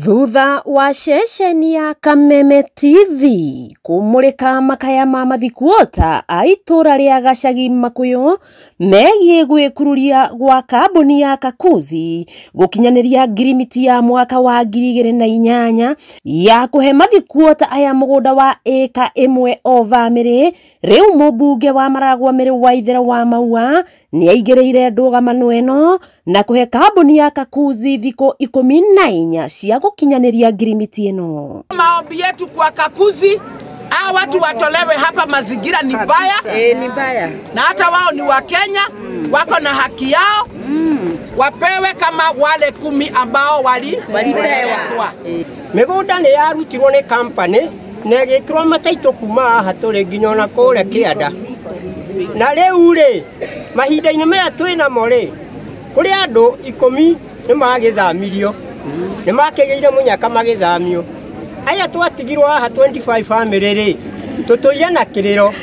Thutha wa ceceni ya Kameme TV kumurika makaya ma mathikuota a itura ria Gacagi Makuyu megie gwikururia gwa kambuni ya Kakuzi gukinyaniria ngirimiti ya mwaka wa 2008 ya kuhe mathikuota aya mugunda wa eka imwe o family. Riu mubunge wa Maragwa Mĩrĩ Waithera wa Maua ni aigereire ndũgamano eno na kuhe kambuni ya Kakuzi thiko 14 cia gukinyaniria ngirimiti eno. Maombi yetu kwa Kakuzi, watu watolewe hapa, mazingira ni baya. Ni baya. Na hata wao ni wa Kenya, wako na haki yao. Wapewe kama wale 10 ambao walipewa. Migunda ni yarutirwo ni company na gikirwo mataito kuma haturi nginya na kule Kianda. Na riu ri mahinda-ini maya twina mo ri kuri andu 10 ni magithamirio, ni makigeire munyaka magithamio. Aya twatigirwo haha 25 family ri tutuire na kiriro.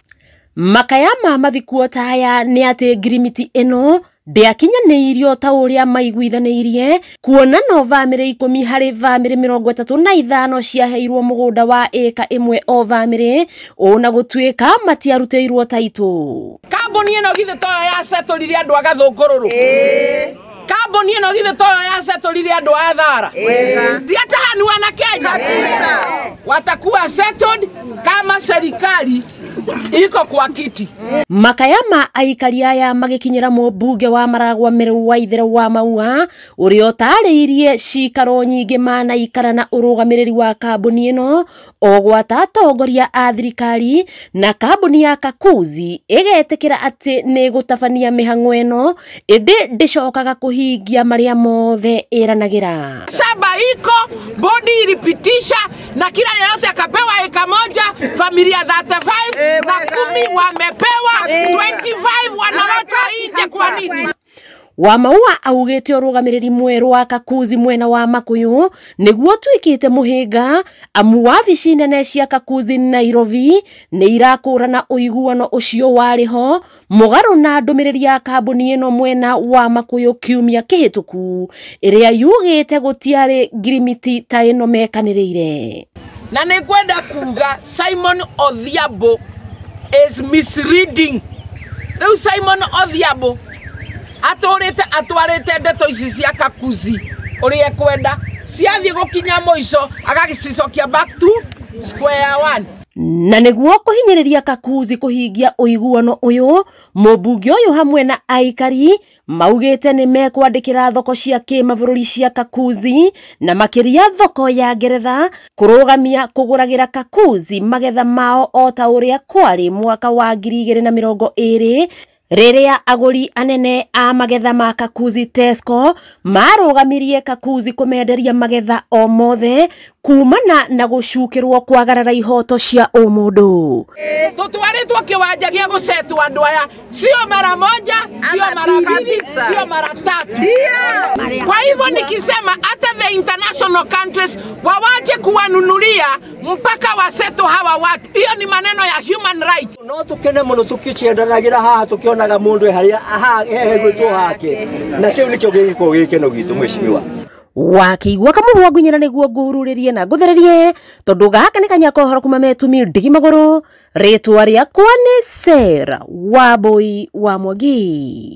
Makaya ma mathikuota aya ni ati ngirimiti eno ndiakinyaniirio ta uria maiguithaniirie, kuona no family 10 hari family 35 ciaheirwo mugunda wa eka imwe o family, ona gutuika matiaruteirwo taito. Kambuni eno githe toyo ya settlire andu agathungururu. Kambuni eno githe toyo ya settlire andu a thara. Hata hani wana Kenya watakuwa settled kama serikali iko kwa kiti. Makaya ma aikari aya magikinyira mubunge wa Maragwa Mĩrĩ Waithera wa Maua uria utariirie cikaro nyingi mana ikara na urugamiriri wa kambuni eno o gwata atongoria a thirikari na kambuni ya Kakuzi igetikira ati ni gutabania mihang'o eno indi ndicokaga kuhingia maria mothe iranagira. Shamba iko, bodi ilipitisha na kila yeyote akapewa eka moja, familia 35 na 10 wamepewa, 25 wanawachwa nje. Kwa nini? Wa Maua augite urugamiriri mweru wa Kakuzi mwena wa Makuyu niguo twikite muhinga amu wabici nene cia Kakuzi Nairobi ni irakurana uiguano ucio wariho mugaru na ndumiriri ya kambuni eno mwena wa Makuyu kiumia kihituku iria yugite gutiari ngirimiti ta eno mekaniriire. Na nikwenda kuga Simon Odhiambo is misleading. Riu Simon Odhiambo atwarite ndeto ici cia Kakuzi uria kwenda ciathie gukinya muico agagicicokia back to square one. Na niguo kuhinyiriria Kakuzi kuhingia uiguano uyu, mubunge uyu hamwe na aikari maugite ni mekwandikira thoko cia kimabũrũri cia Kakuzi na makiria thoko ya Ngeretha kurugamia kuguragira Kakuzi magetha mao o ta uria kwari mwaka wa 2020 riria aguri anene a magetha ma Kakuzi Tesco marugamirie Kakuzi kumenderia magetha o mothe kumana na gucukirwo kwagarara ihoto cia umundu. Tutwaritwo kiwanja gia gucetu andu aya sio mara moja, sio mara 2, sio mara 3. Kwa hivyo nikisema hata the international countries wawache kuwanunulia mpaka wasetu hawa watu, hiyo ni maneno ya human rights. No tukene muno tukiciendanagira haha tukionaga mundu haria gwitwo hake na kiu nikio giko gikeno gitu mwishimiwa wakiigua kamuhwa ngunyira niguo ngururirie na nguthererie tondu gaka ni kanyakohoro kuma Metumi Ndigi Maguru. Ritwa riakwa ni Sarah Wambui wa Mwangi.